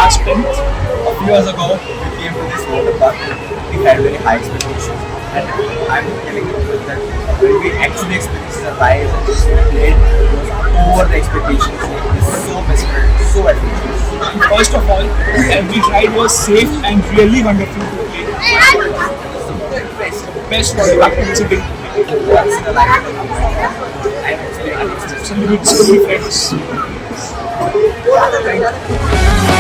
last 10th. A few years ago, we came to this water park. We had very high expectations, and I'm telling you that when we actually experienced the ride and just played, it was over the expectations. It is so mesmerizing, so adventurous. First of all, every ride was safe and really wonderful to play. Best water park in Sydney. Once in a lifetime moment. I'm actually unexpected. So with so many friends. Thank you.